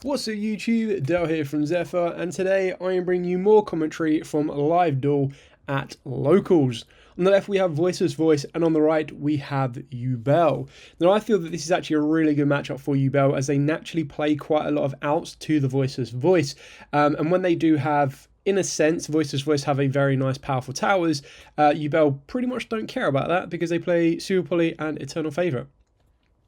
What's up YouTube, Dale here from Zephyr, and today I am bringing you more commentary from live Duel at Locals. On the left we have Voiceless Voice, and on the right we have Yubel. Now I feel that this is actually a really good matchup for Yubel, as they naturally play quite a lot of outs to the Voiceless Voice, and when they do have, in a sense, Voiceless Voice have a very nice powerful towers, Yubel pretty much don't care about that because they play Super Poly and Eternal Favourite.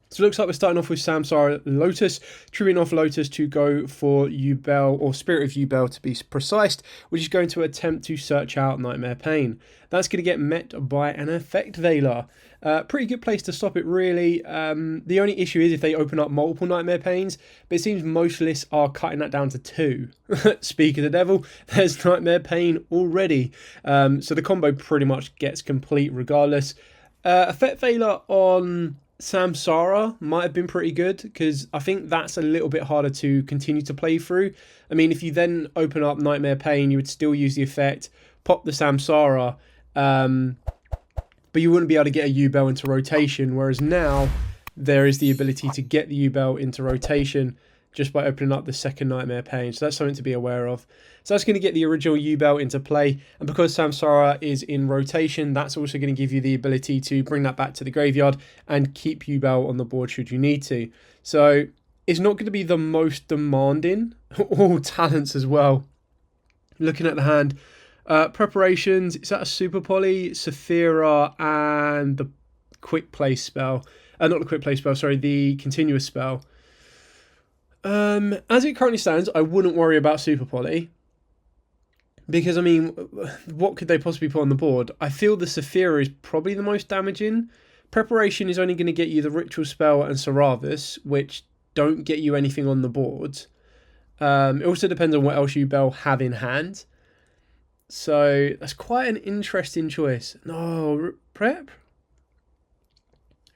So it looks like we're starting off with Samsara Lotus, trimming off Lotus to go for Yubel, or Spirit of Yubel to be precise, which is going to attempt to search out Nightmare Pain. That's going to get met by an Effect Veiler. Pretty good place to stop it, really. The only issue is if they open up multiple Nightmare Pains, but it seems most lists are cutting that down to 2. Speak of the devil, there's Nightmare Pain already. So the combo pretty much gets complete regardless. Effect Veiler on Samsara might have been pretty good, because I think that's a little bit harder to continue to play through. I mean, if you then open up Nightmare Pain, you would still use the effect, pop the Samsara, but you wouldn't be able to get a Yubel into rotation, whereas now there is the ability to get the Yubel into rotation just by opening up the second Nightmare Pain. So that's something to be aware of. So that's going to get the original Yubel into play. And because Samsara is in rotation, that's also going to give you the ability to bring that back to the graveyard and keep Yubel on the board should you need to. So it's not going to be the most demanding. All talents as well. Looking at the hand. Preparations. Is that a Super Poly, Saphira, and the Quick Play spell? Not the Quick Play spell, sorry, the Continuous spell. As it currently stands, I wouldn't worry about Super Poly, because, I mean, what could they possibly put on the board? I feel the Saphira is probably the most damaging. Preparation is only going to get you the Ritual Spell and Saravis, which don't get you anything on the board. It also depends on what else Yubel have in hand. So that's quite an interesting choice. No,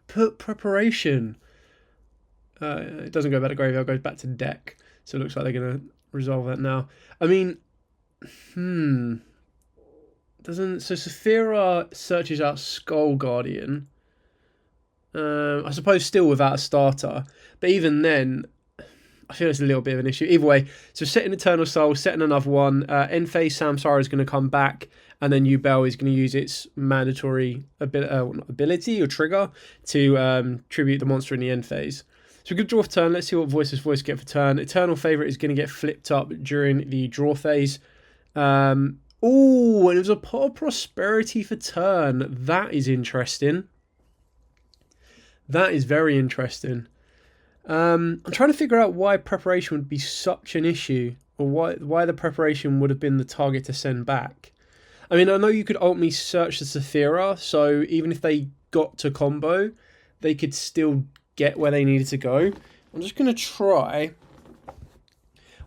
Put Preparation. It doesn't go back to graveyard, it goes back to deck. So it looks like they're going to resolve that now. I mean, doesn't... So Saphira searches out Skull Guardian. I suppose still without a starter. But even then, I feel it's a little bit of an issue. Either way, so setting Eternal Soul, setting another one. End phase Samsara is going to come back. And then Yubel is going to use its mandatory ability or trigger to tribute the monster in the end phase. So we could draw for turn. Let's see what Voiceless Voice get for turn. Eternal Favourite is going to get flipped up during the draw phase. Oh, and it was a Pot of Prosperity for turn. That is interesting. That is very interesting. I'm trying to figure out why preparation would be such an issue, or why the preparation would have been the target to send back. I mean, I know you could ultimately search the Saphira, so even if they got to combo, they could still get where they needed to go. I'm just going to try.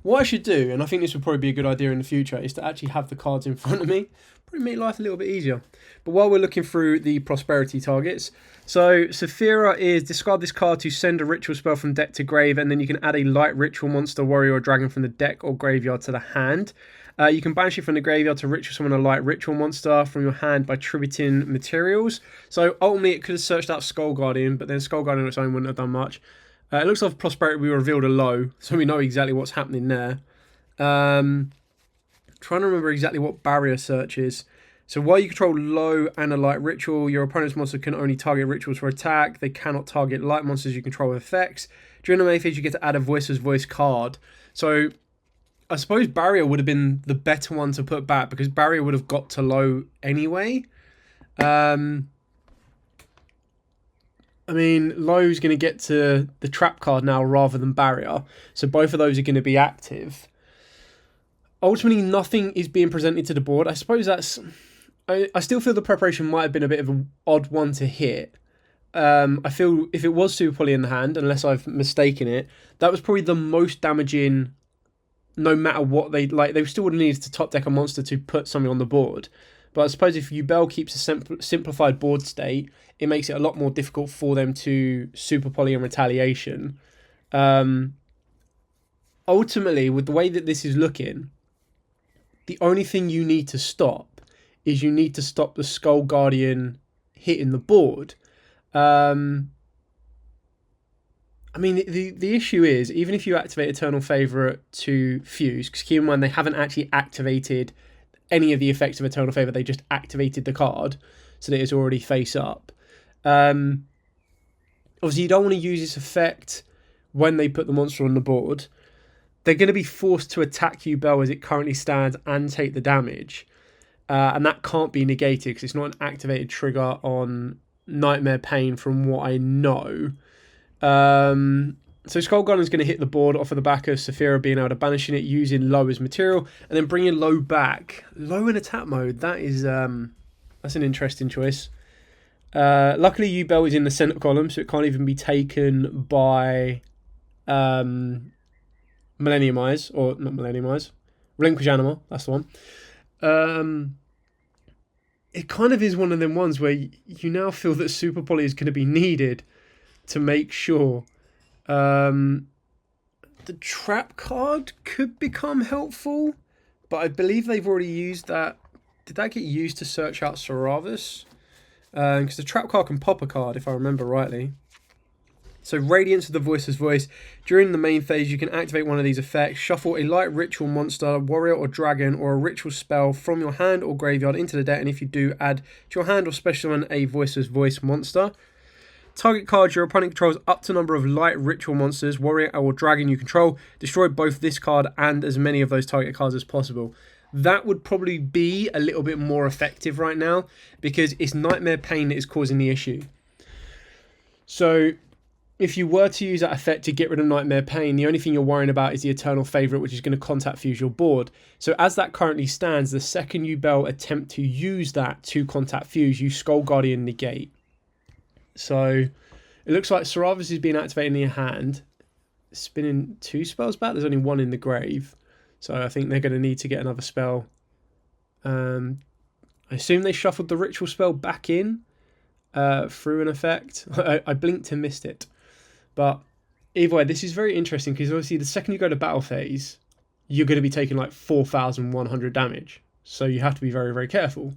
What I should do, and I think this would probably be a good idea in the future, is to actually have the cards in front of me. Probably make life a little bit easier. But while we're looking through the prosperity targets, so Saphira is discard this card to send a ritual spell from deck to grave, and then you can add a light ritual monster, warrior, or dragon from the deck or graveyard to the hand. You can banish it from the graveyard to ritual summon a light ritual monster from your hand by tributing materials. So ultimately it could have searched out Skull Guardian, but then Skull Guardian on its own wouldn't have done much. It looks like prosperity we revealed a low, so we know exactly what's happening there. Trying to remember exactly what barrier search is. So while you control low and a light ritual, your opponent's monster can only target rituals for attack. They cannot target light monsters you control with effects. During the main phase, you get to add a Voiceless Voice card. So I suppose barrier would have been the better one to put back, because barrier would have got to low anyway. I mean, low's going to get to the trap card now rather than barrier. So both of those are going to be active. Ultimately, nothing is being presented to the board. I suppose that's... I still feel the preparation might have been a bit of an odd one to hit. I feel if it was Super Poly in the hand, unless I've mistaken it, that was probably the most damaging, no matter what they... Like, they still would have needed to top deck a monster to put something on the board. But I suppose if Yubel keeps a simplified board state, it makes it a lot more difficult for them to Super Poly and Retaliation. Ultimately, with the way that this is looking, the only thing you need to stop is you need to stop the Skull Guardian hitting the board. I mean, the issue is, even if you activate Eternal Favourite to fuse, because keep in mind they haven't actually activated any of the effects of Eternal Favour, they just activated the card so that it's already face up. Obviously, you don't want to use this effect when they put the monster on the board. They're going to be forced to attack Yubel as it currently stands and take the damage. And that can't be negated because it's not an activated trigger on Nightmare Pain from what I know. So Skull Gunner's going to hit the board off of the back of Saphira being able to banishing it using Low as material and then bringing Low back. Low in attack mode, that is that's an interesting choice. Luckily Yubel is in the centre column, so it can't even be taken by Millennium Eyes, or not Millennium Eyes, Relinquish Animal, that's the one. It kind of is one of them ones where you now feel that Super Poly is going to be needed to make sure. The trap card could become helpful, but I believe they've already used that. Did that get used to search out Saravas? Because the trap card can pop a card, if I remember rightly. So Radiance of the Voiceless Voice. During the main phase, you can activate one of these effects. Shuffle a light ritual monster, warrior or dragon, or a ritual spell from your hand or graveyard into the deck. And if you do, add to your hand or special summon a Voiceless Voice monster. Target card your opponent controls up to number of light ritual monsters, warrior or dragon you control. Destroy both this card and as many of those target cards as possible. That would probably be a little bit more effective right now because it's Nightmare Pain that is causing the issue. So if you were to use that effect to get rid of Nightmare Pain, the only thing you're worrying about is the Eternal Favourite, which is going to contact fuse your board. So as that currently stands, the second Yubel attempt to use that to contact fuse, you Skull Guardian negate. So it looks like Saravas is being activated in your hand. Spinning 2 spells back. There's only 1 in the grave. So I think they're going to need to get another spell. I assume they shuffled the ritual spell back in through an effect. I blinked and missed it. But either way, this is very interesting because obviously the second you go to battle phase, you're going to be taking like 4,100 damage. So you have to be very, very careful.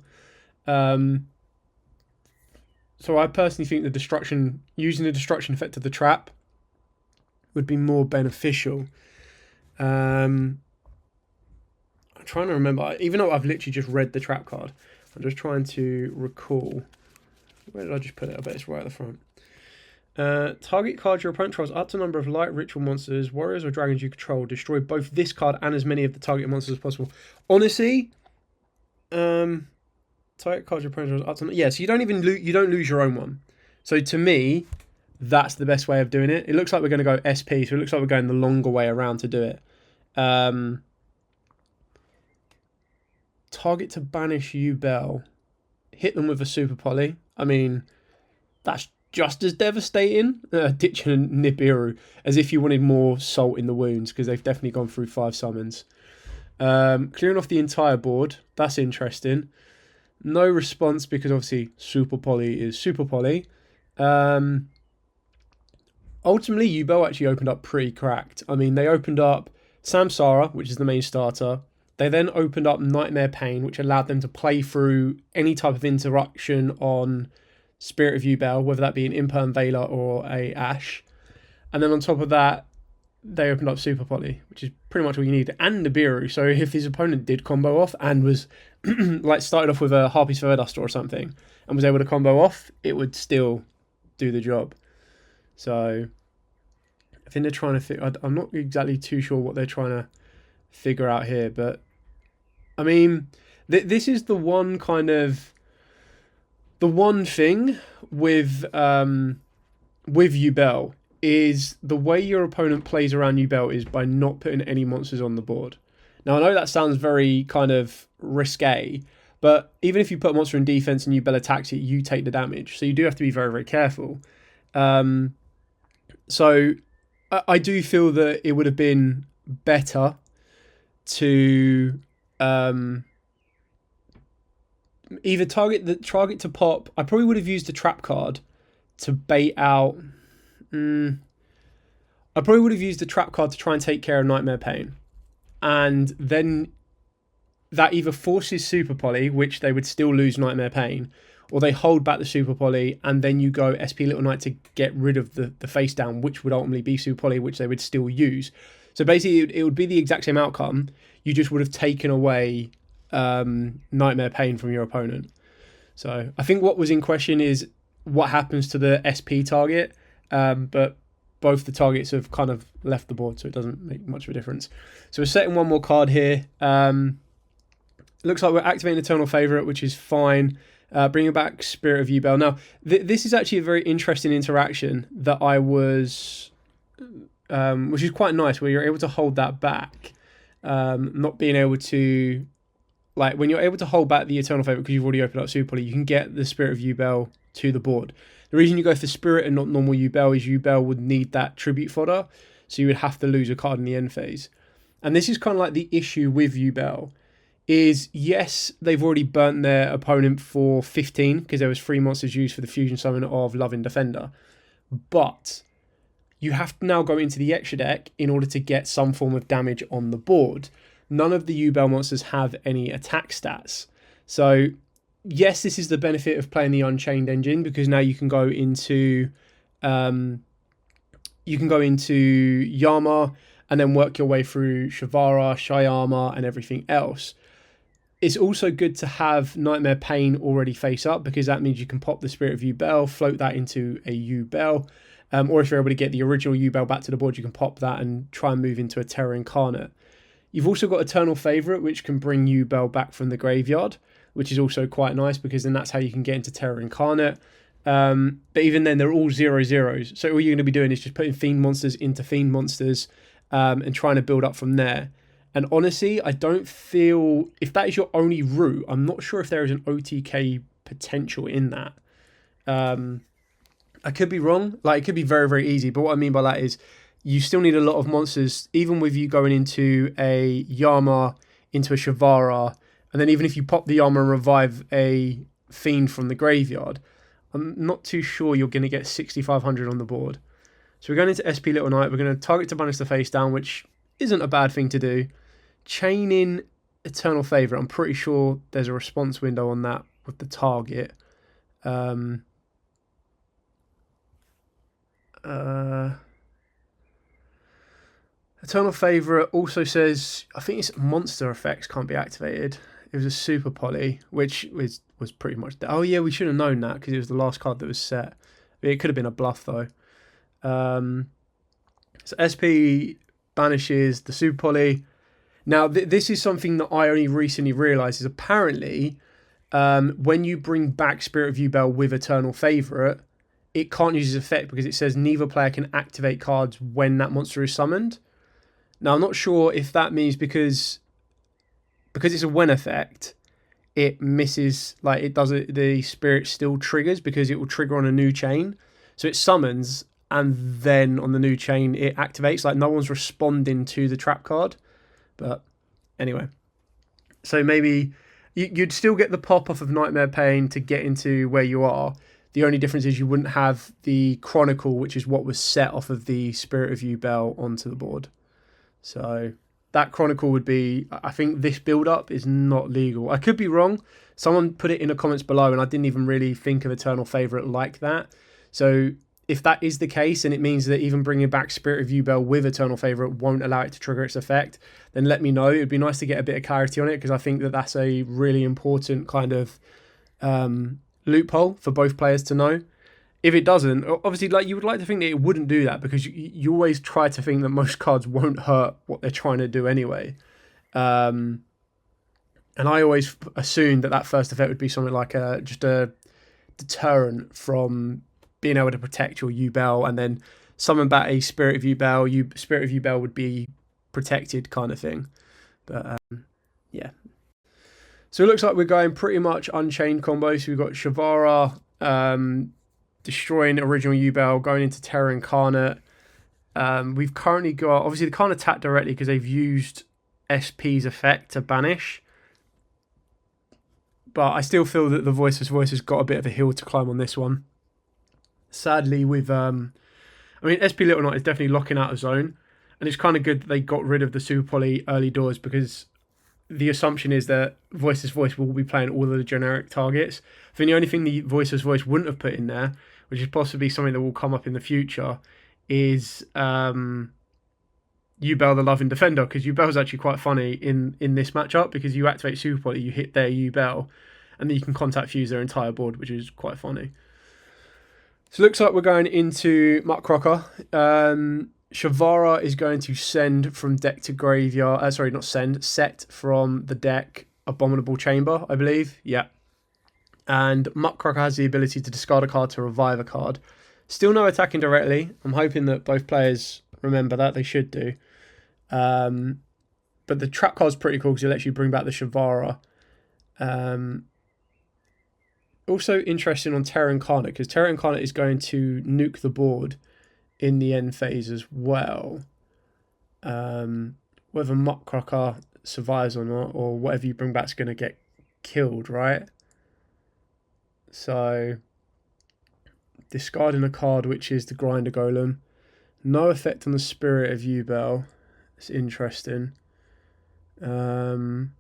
So I personally think using the destruction effect of the trap would be more beneficial. I'm trying to remember, even though I've literally just read the trap card, I'm just trying to recall. Where did I just put it? I bet it's right at the front. Target card your opponent controls up to number of light ritual monsters, warriors or dragons you control. Destroy both this card and as many of the target monsters as possible. Honestly, target card your opponent controls up to... Yeah, so you don't lose your own one. So to me, that's the best way of doing it. It looks like we're going to go SP, so it looks like we're going the longer way around to do it. Target to banish Yubel. Hit them with a Super Poly. I mean, that's just as devastating. Ditching Nibiru, as if you wanted more salt in the wounds, because they've definitely gone through 5 summons. Clearing off the entire board. That's interesting. No response, because obviously Super Poly is Super Poly. Ultimately, Yubel actually opened up pretty cracked. I mean, they opened up Samsara, which is the main starter. They then opened up Nightmare Pain, which allowed them to play through any type of interruption on Spirit of Yubel, whether that be an Imperm Veiler or a Ash. And then on top of that, they opened up Super Poly, which is pretty much all you need, and Nibiru. So if his opponent did combo off and was like started off with a Harpy's Feather Duster or something and was able to combo off, it would still do the job. So I think they're trying to I'm not exactly too sure what they're trying to figure out here, but I mean, this is the one thing with Yubel is the way your opponent plays around Yubel is by not putting any monsters on the board. Now, I know that sounds very kind of risque, but even if you put a monster in defense and Yubel attacks it, you take the damage. So you do have to be very, very careful. So I do feel that it would have been better to either target to pop. I probably would have used a trap card to bait out. I probably would have used a trap card to try and take care of Nightmare Pain, and then that either forces Super Poly, which they would still lose Nightmare Pain, or they hold back the Super Poly, and then you go SP Little Knight to get rid of the face down, which would ultimately be Super Poly, which they would still use. So basically, it would be the exact same outcome. You just would have taken away Nightmare Pain from your opponent. So I think what was in question is what happens to the SP target, but both the targets have kind of left the board, so it doesn't make much of a difference. So we're setting one more card here. Looks like we're activating Eternal Favourite, which is fine. Bringing back Spirit of Yubel. Now, this is actually a very interesting interaction that I was... which is quite nice, where you're able to hold that back. Not being able to... Like, when you're able to hold back the Eternal Favourite because you've already opened up Super Poly, you can get the Spirit of Yubel to the board. The reason you go for Spirit and not normal Yubel is Yubel would need that tribute fodder, so you would have to lose a card in the end phase. And this is kind of like the issue with Yubel, is yes, they've already burnt their opponent for 15 because there was 3 monsters used for the fusion summon of Loving Defender, but you have to now go into the extra deck in order to get some form of damage on the board. None of the Yubel monsters have any attack stats. So yes, this is the benefit of playing the Unchained engine, because now you can go into Yama and then work your way through Shavara, Shyama, and everything else. It's also good to have Nightmare Pain already face up, because that means you can pop the Spirit of Yubel, float that into a Yubel, or if you're able to get the original Yubel back to the board, you can pop that and try and move into a Terra Incarnate. You've also got Eternal Favourite, which can bring Yubel back from the graveyard, which is also quite nice, because then that's how you can get into Terra Incarnate. But even then, they're all 0/0s. So all you're going to be doing is just putting Fiend monsters into Fiend monsters and trying to build up from there. And honestly, I don't feel... If that is your only route, I'm not sure if there is an OTK potential in that. I could be wrong. Like, it could be very, very easy. But what I mean by that is you still need a lot of monsters, even with you going into a Yama, into a Shavara, and then even if you pop the Yama and revive a Fiend from the graveyard, I'm not too sure you're going to get 6,500 on the board. So we're going into SP Little Knight. We're going to target to banish the face down, which isn't a bad thing to do. Chaining Eternal Favourite. I'm pretty sure there's a response window on that with the target. Eternal Favourite also says, I think it's monster effects can't be activated. It was a Super Poly, which was pretty much... Oh yeah, we should have known that because it was the last card that was set. It could have been a bluff though. So SP banishes the Super Poly. Now, this is something that I only recently realised, is apparently when you bring back Spirit of Yubel with Eternal Favourite, it can't use its effect because it says neither player can activate cards when that monster is summoned. Now, I'm not sure if that means because it's a when effect, it misses, like it does it, the Spirit still triggers because it will trigger on a new chain. So it summons and then on the new chain it activates, like no one's responding to the trap card. But anyway, so maybe you'd still get the pop-off of Nightmare Pain to get into where you are. The only difference is you wouldn't have the Chronicle, which is what was set off of the Spirit of Yubel onto the board. So that Chronicle would be... I think this build-up is not legal. I could be wrong. Someone put it in the comments below and I didn't even really think of Eternal Favourite like that. So if that is the case, and it means that even bringing back Spirit of Yubel with Eternal Favourite won't allow it to trigger its effect, then let me know. It would be nice to get a bit of clarity on it, because I think that that's a really important kind of loophole for both players to know. If it doesn't, obviously, like, you would like to think that it wouldn't do that, because you always try to think that most cards won't hurt what they're trying to do anyway. And I always assumed that first effect would be something like just a deterrent from being able to protect your Yubel, and then summon back a Spirit of Yubel. Spirit of Yubel would be protected, kind of thing. But yeah. So it looks like we're going pretty much Unchained combo. So we've got Shavara destroying original Yubel, going into Terra Incarnate. We've currently got... Obviously, they can't attack directly because they've used SP's effect to banish. But I still feel that the Voiceless Voice has got a bit of a hill to climb on this one. Sadly, with... I mean, SP Little Knight is definitely locking out a zone. And it's kind of good that they got rid of the Super Poly early doors, because the assumption is that Voiceless Voice will be playing all of the generic targets. I think the only thing the Voiceless Voice wouldn't have put in there, which is possibly something that will come up in the future, is Yubel the Loving Defender, because Yubel's actually quite funny in this matchup, because you activate Super Poly, you hit their Yubel, and then you can contact fuse their entire board, which is quite funny. So it looks like we're going into Muckrocker. Shavara is going to send from deck to graveyard. Sorry, not send. Set from the deck Abominable Chamber, I believe. Yeah. And Muckrocker has the ability to discard a card to revive a card. Still no attacking directly. I'm hoping that both players remember that. They should do. But the trap card's pretty cool because it lets you bring back the Shavara. Also interesting on Terra Incarnate, because Terra Incarnate is going to nuke the board in the end phase as well. Whether Muckrocker survives or not, or whatever you bring back is going to get killed, right? So, discarding a card, which is the Grinder Golem. No effect on the Spirit of Yubel. It's interesting. I'm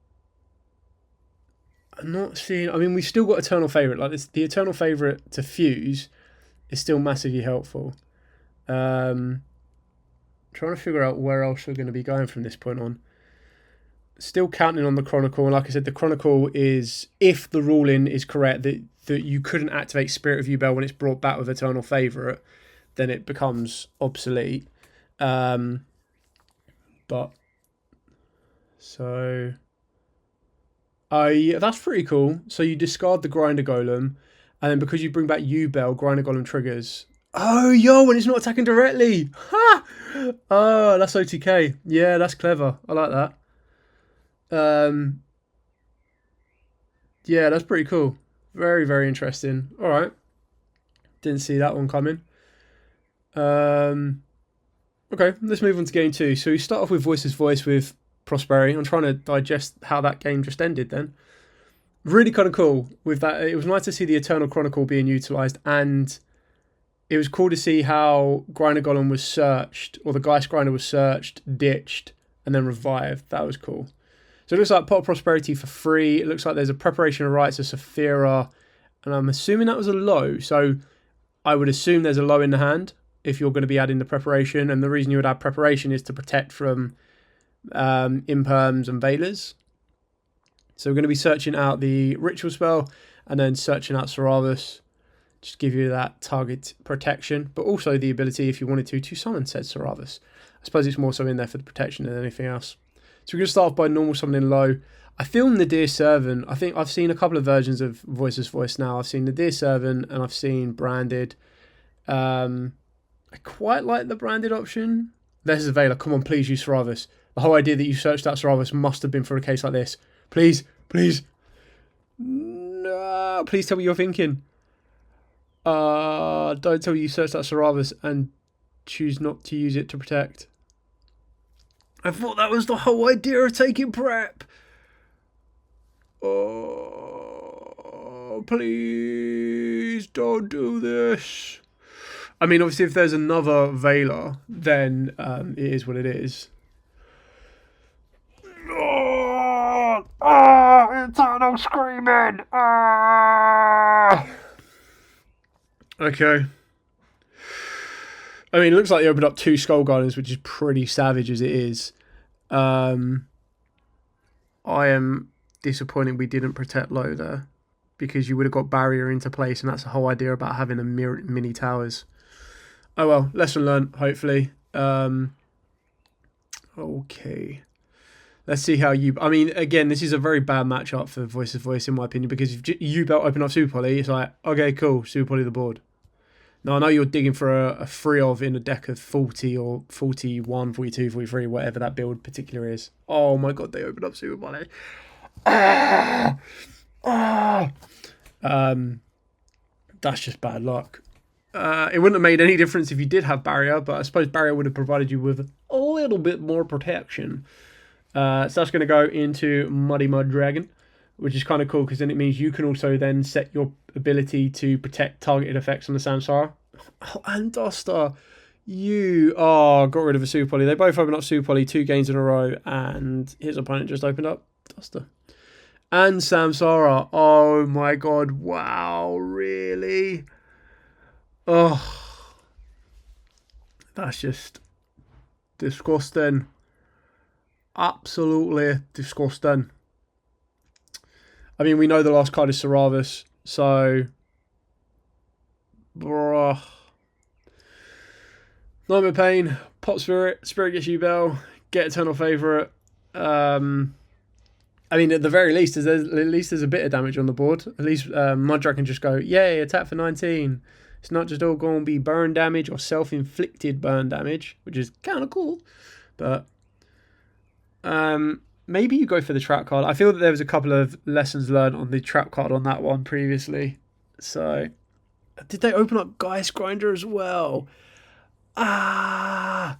not seeing... I mean, we've still got Eternal Favourite. Like this, the Eternal Favourite to fuse is still massively helpful. Trying to figure out where else we're going to be going from this point on. Still counting on the Chronicle, and like I said, the Chronicle is, if the ruling is correct, that you couldn't activate Spirit of Yubel when it's brought back with Eternal Favourite, then it becomes obsolete. But so yeah, that's pretty cool. So you discard the Grinder Golem, and then because you bring back Yubel, Grinder Golem triggers. Oh, yo, when it's not attacking directly. Ha! Oh, that's OTK. Yeah, that's clever. I like that. Yeah, that's pretty cool. Very, very interesting. All right. Didn't see that one coming. Okay, let's move on to game 2. So we start off with Voiceless Voice with Prosperity. I'm trying to digest how that game just ended then. Really kind of cool with that. It was nice to see the Eternal Chronicle being utilised, and it was cool to see how Grinder Golem was searched, or the Geist Grinder was searched, ditched, and then revived. That was cool. So it looks like Pot of Prosperity for free. It looks like there's a Preparation of Rites, a Saphira, and I'm assuming that was a low. So I would assume there's a low in the hand if you're going to be adding the Preparation, and the reason you would add Preparation is to protect from Imperms and Veilers. So we're going to be searching out the Ritual spell, and then searching out Saravus. Just give you that target protection, but also the ability, if you wanted to summon said Saravus. I suppose it's more so in there for the protection than anything else. So we're going to start off by normal summoning low. I feel Nadir Servant. I think I've seen a couple of versions of Voiceless Voice now. I've seen Nadir Servant and I've seen Branded. I quite like the Branded option. There's a Veiler. Come on, please use Saravus. The whole idea that you searched out Saravus must have been for a case like this. Please, please. No, please tell me you're thinking. Don't tell me you searched out Saravus and choose not to use it to protect. I thought that was the whole idea of taking prep. Oh, please don't do this. I mean, obviously, if there's another Veiler, then it is what it is. Eternal screaming. Okay. I mean, it looks like they opened up 2 Skull Gardens, which is pretty savage as it is. I am disappointed we didn't protect low there, because you would have got barrier into place, and that's the whole idea about having a mini towers. Oh well, lesson learned, hopefully. Okay. Let's see how you... I mean, again, this is a very bad matchup for Voiceless Voice, in my opinion, because if Yubel open up Super Poly, it's like, okay, cool, Super Poly the board. Now, I know you're digging for a free of in a deck of 40 or 41, 42, 43, whatever that build particular is. Oh my god, they opened up Super Poly. That's just bad luck. It wouldn't have made any difference if you did have barrier, but I suppose barrier would have provided you with a little bit more protection. So that's going to go into Muddy Mud Dragon, which is kind of cool, because then it means you can also then set your ability to protect targeted effects on the Samsara. Oh, and Duster, got rid of a Super Poly. They both opened up Super Poly 2 games in a row, and his opponent just opened up Duster. And Samsara. Oh my god. Wow. Really? Oh. That's just disgusting. Absolutely disgusting. I mean, we know the last card is Saravis, so... Bruh. Nightmare Pain, Pop Spirit, Spirit gets Yubel, get Eternal Favourite. I mean, at the very least, there's a bit of damage on the board. At least Mudra can just go, yay, attack for 19. It's not just all going to be burn damage or self-inflicted burn damage, which is kind of cool. But maybe you go for the trap card. I feel that there was a couple of lessons learned on the trap card on that one previously. So, did they open up Geist Grinder as well? Ah!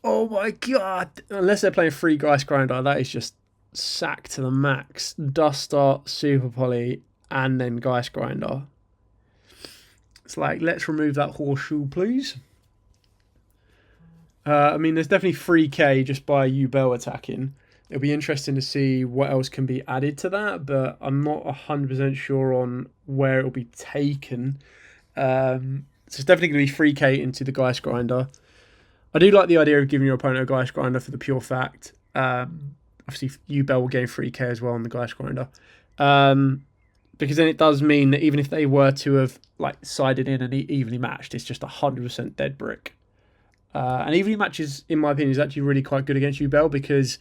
Oh my god! Unless they're playing free Geist Grinder, that is just sack to the max. Duster, Super Poly, and then Geist Grinder. It's like, let's remove that horseshoe, please. I mean, there's definitely 3k just by Yubel attacking. It'll be interesting to see what else can be added to that, but I'm not 100% sure on where it'll be taken. So it's definitely going to be 3k into the Geist Grinder. I do like the idea of giving your opponent a Geist Grinder for the pure fact. Obviously, Yubel will gain 3k as well on the Geist Grinder. Because then it does mean that even if they were to have like sided in and evenly matched, it's just 100% dead brick. And evenly matches, in my opinion, is actually really quite good against Yubel because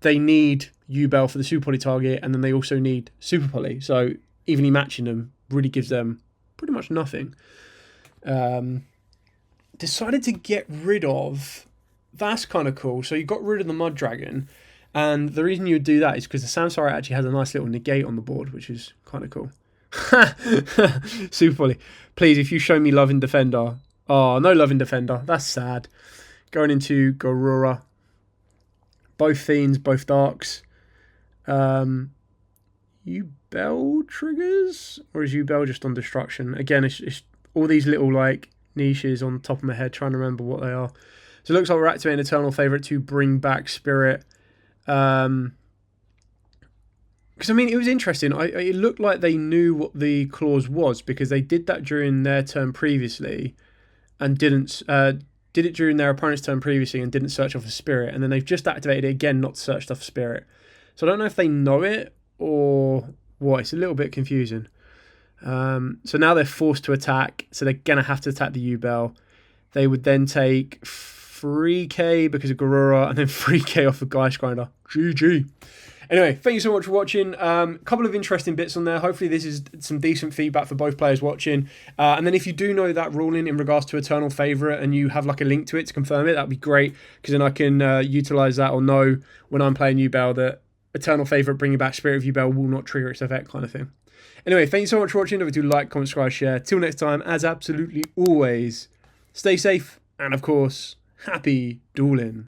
they need Yubel for the Super Poly target, and then they also need Super Poly. So evenly matching them really gives them pretty much nothing. Decided to get rid of... That's kind of cool. So you got rid of the Mud Dragon, and the reason you would do that is because the Samsara actually has a nice little negate on the board, which is kind of cool. Super Poly. Please, if you show me Love in Defender... Oh, no Love in Defender. That's sad. Going into Garura. Both Fiends, both Darks. Yubel triggers? Or is Yubel just on Destruction? Again, it's all these little like niches on the top of my head, trying to remember what they are. So it looks like we're activating Eternal Favourite to bring back Spirit. Because, I mean, it was interesting. It looked like they knew what the clause was because they did that during their turn previously and did it during their opponent's turn previously and didn't search off a Spirit. And then they've just activated it again, not searched off a Spirit. So I don't know if they know it or what. It's a little bit confusing. So now they're forced to attack. So they're going to have to attack the Yubel. They would then take 3k because of Garura and then 3k off of Geist Grinder. GG. Anyway, thank you so much for watching. Couple of interesting bits on there. Hopefully this is some decent feedback for both players watching. And then if you do know that ruling in regards to Eternal Favourite and you have like a link to it to confirm it, that'd be great. Because then I can utilise that or know when I'm playing Yubel that Eternal Favourite bringing back Spirit of Yubel will not trigger its effect kind of thing. Anyway, thank you so much for watching. Don't forget to like, comment, subscribe, share. Till next time, as absolutely always, stay safe and of course, happy dueling.